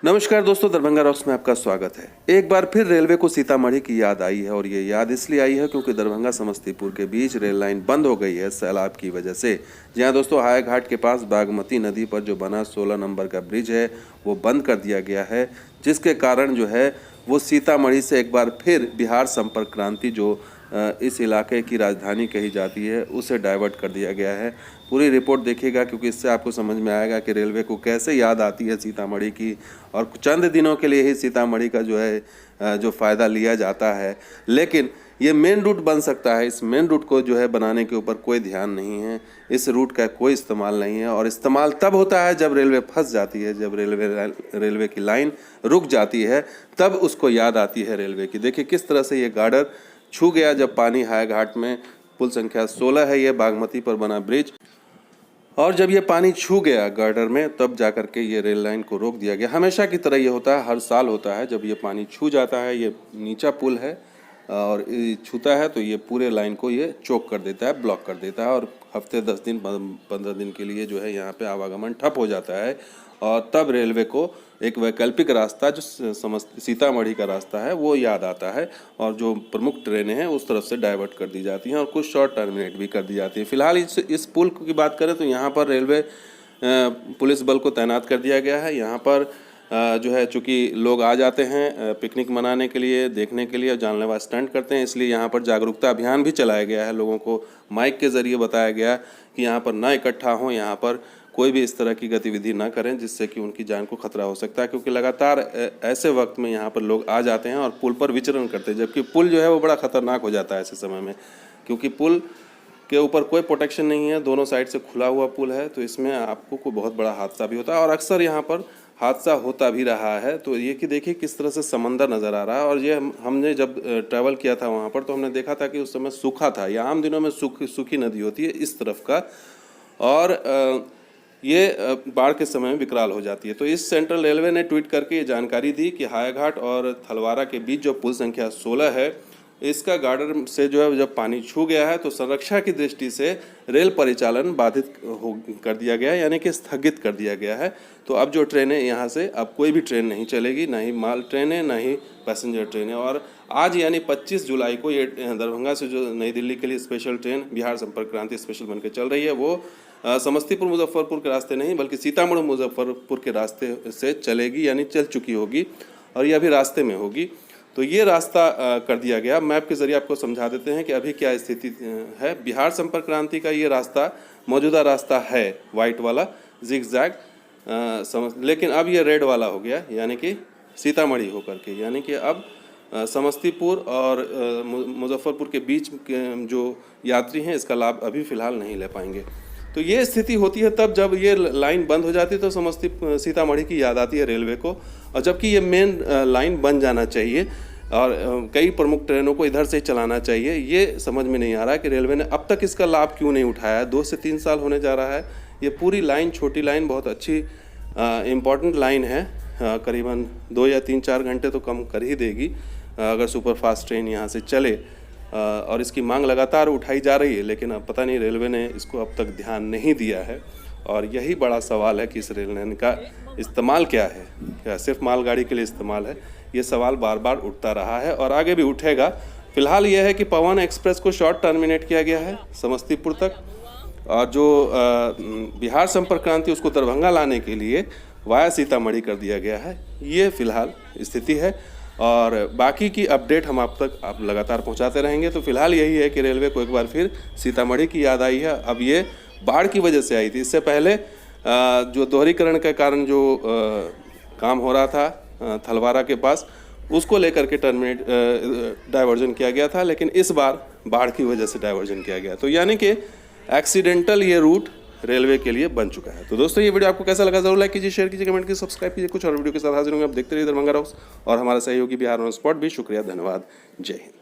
नमस्कार दोस्तों, दरभंगा रॉक्स में आपका स्वागत है। एक बार फिर रेलवे को सीतामढ़ी की याद आई है और ये याद इसलिए आई है क्योंकि दरभंगा समस्तीपुर के बीच रेल लाइन बंद हो गई है सैलाब की वजह से। जी हाँ दोस्तों, हाया घाट के पास बागमती नदी पर जो बना 16 नंबर का ब्रिज है वो बंद कर दिया गया है, जिसके कारण जो है वो सीतामढ़ी से एक बार फिर बिहार संपर्क क्रांति जो इस इलाके की राजधानी कही जाती है उसे डाइवर्ट कर दिया गया है। पूरी रिपोर्ट देखिएगा क्योंकि इससे आपको समझ में आएगा कि रेलवे को कैसे याद आती है सीतामढ़ी की, और चंद दिनों के लिए ही सीतामढ़ी का जो है जो फ़ायदा लिया जाता है। लेकिन ये मेन रूट बन सकता है, इस मेन रूट को जो है बनाने के ऊपर कोई ध्यान नहीं है, इस रूट का कोई इस्तेमाल नहीं है। और इस्तेमाल तब होता है जब रेलवे फंस जाती है, जब रेलवे की लाइन रुक जाती है, तब उसको याद आती है रेलवे की। देखिए किस तरह से ये गार्डर छू गया जब पानी हाया घाट में, पुल संख्या 16 है ये बागमती पर बना ब्रिज, और जब ये पानी छू गया गर्डर में तब जाकर के ये रेल लाइन को रोक दिया गया। हमेशा की तरह ये होता है, हर साल होता है, जब ये पानी छू जाता है, ये नीचा पुल है और छूता है तो ये पूरे लाइन को ये चोक कर देता है, ब्लॉक कर देता है, और हफ्ते 10 दिन 15 दिन के लिए जो है यहाँ पे आवागमन ठप हो जाता है। और तब रेलवे को एक वैकल्पिक रास्ता जो सीतामढ़ी का रास्ता है वो याद आता है, और जो प्रमुख ट्रेनें हैं उस तरफ से डाइवर्ट कर दी जाती हैं और कुछ शॉर्ट टर्मिनेट भी कर दी जाती है। फिलहाल इस पुल की बात करें तो यहाँ पर रेलवे पुलिस बल को तैनात कर दिया गया है। यहाँ पर जो है चूँकि लोग आ जाते हैं पिकनिक मनाने के लिए, देखने के लिए, जानलेवा स्टंट करते हैं, इसलिए यहाँ पर जागरूकता अभियान भी चलाया गया है। लोगों को माइक के ज़रिए बताया गया कि यहाँ पर ना इकट्ठा हों, यहाँ पर कोई भी इस तरह की गतिविधि ना करें जिससे कि उनकी जान को खतरा हो सकता है, क्योंकि लगातार ऐसे वक्त में यहाँ पर लोग आ जाते हैं और पुल पर विचरण करते हैं, जबकि पुल जो है वो बड़ा खतरनाक हो जाता है ऐसे समय में, क्योंकि पुल के ऊपर कोई प्रोटेक्शन नहीं है, दोनों साइड से खुला हुआ पुल है, तो इसमें आपको कोई बहुत बड़ा हादसा भी होता है, और अक्सर यहाँ पर हादसा होता भी रहा है। तो ये कि देखिए किस तरह से समंदर नज़र आ रहा है, और ये हमने जब ट्रैवल किया था वहाँ पर तो हमने देखा था कि उस समय सूखा था, या आम दिनों में सूखी नदी होती है इस तरफ का, और ये बाढ़ के समय में विकराल हो जाती है। तो इस सेंट्रल रेलवे ने ट्वीट करके ये जानकारी दी कि हायाघाट और थलवारा के बीच जो पुल संख्या 16 है इसका गार्डर से जो है जब पानी छू गया है तो संरक्षा की दृष्टि से रेल परिचालन बाधित कर दिया गया है, यानी कि स्थगित कर दिया गया है। तो अब जो ट्रेनें यहाँ से अब कोई भी ट्रेन नहीं चलेगी, ना ही माल ट्रेनें ना ही पैसेंजर ट्रेनें। और आज यानी 25 जुलाई को ये दरभंगा से जो नई दिल्ली के लिए स्पेशल ट्रेन बिहार संपर्क क्रांति स्पेशल बनकर चल रही है वो समस्तीपुर मुजफ्फरपुर के रास्ते नहीं बल्कि सीतामढ़ी मुजफ्फरपुर के रास्ते से चलेगी, यानी चल चुकी होगी और ये अभी रास्ते में होगी। तो ये रास्ता कर दिया गया। मैप के ज़रिए आपको समझा देते हैं कि अभी क्या स्थिति है। बिहार संपर्क क्रांति का ये रास्ता मौजूदा रास्ता है, वाइट वाला जिगजैग, लेकिन अब ये रेड वाला हो गया, यानी कि सीतामढ़ी होकर के, यानी कि अब समस्तीपुर और मुजफ्फरपुर के बीच के जो यात्री हैं इसका लाभ अभी फ़िलहाल नहीं ले पाएंगे। तो ये स्थिति होती है तब जब ये लाइन बंद हो जाती है तो सीतामढ़ी की याद आती है रेलवे को, और जबकि ये मेन लाइन बन जाना चाहिए और कई प्रमुख ट्रेनों को इधर से ही चलाना चाहिए। ये समझ में नहीं आ रहा है कि रेलवे ने अब तक इसका लाभ क्यों नहीं उठाया। 2 से 3 साल होने जा रहा है। ये पूरी लाइन, छोटी लाइन, बहुत अच्छी इम्पॉर्टेंट लाइन है, करीबन 2 या 3-4 घंटे तो कम कर ही देगी अगर सुपरफास्ट ट्रेन यहाँ से चले, और इसकी मांग लगातार उठाई जा रही है, लेकिन अब पता नहीं रेलवे ने इसको अब तक ध्यान नहीं दिया है। और यही बड़ा सवाल है कि इस रेल लाइन का इस्तेमाल क्या है, क्या सिर्फ मालगाड़ी के लिए इस्तेमाल है। ये सवाल बार बार उठता रहा है और आगे भी उठेगा। फिलहाल यह है कि पवन एक्सप्रेस को शॉर्ट टर्मिनेट किया गया है समस्तीपुर तक, और जो बिहार संपर्क क्रांति उसको दरभंगा लाने के लिए वाया सीतामढ़ी कर दिया गया है। ये फिलहाल स्थिति है और बाकी की अपडेट हम आप लगातार पहुंचाते रहेंगे। तो फिलहाल यही है कि रेलवे को एक बार फिर सीतामढ़ी की याद आई है। अब ये बाढ़ की वजह से आई थी, इससे पहले जो दोहरीकरण के कारण जो काम हो रहा था थलवारा के पास, उसको लेकर के डाइवर्जन किया गया था, लेकिन इस बार बाढ़ की वजह से डाइवर्जन किया गया। तो यानी कि एक्सीडेंटल ये रूट रेलवे के लिए बन चुका है। तो दोस्तों ये वीडियो आपको कैसा लगा जरूर लाइक कीजिए, शेयर कीजिए, कमेंट कीजिए, सब्सक्राइब कीजिए। कुछ और वीडियो के साथ हाजिर होंगे। आप देखते रहिए दरभंगा रॉक्स और हमारा सहयोगी बिहार ऑन स्पॉट भी। शुक्रिया, धन्यवाद, जय हिंद।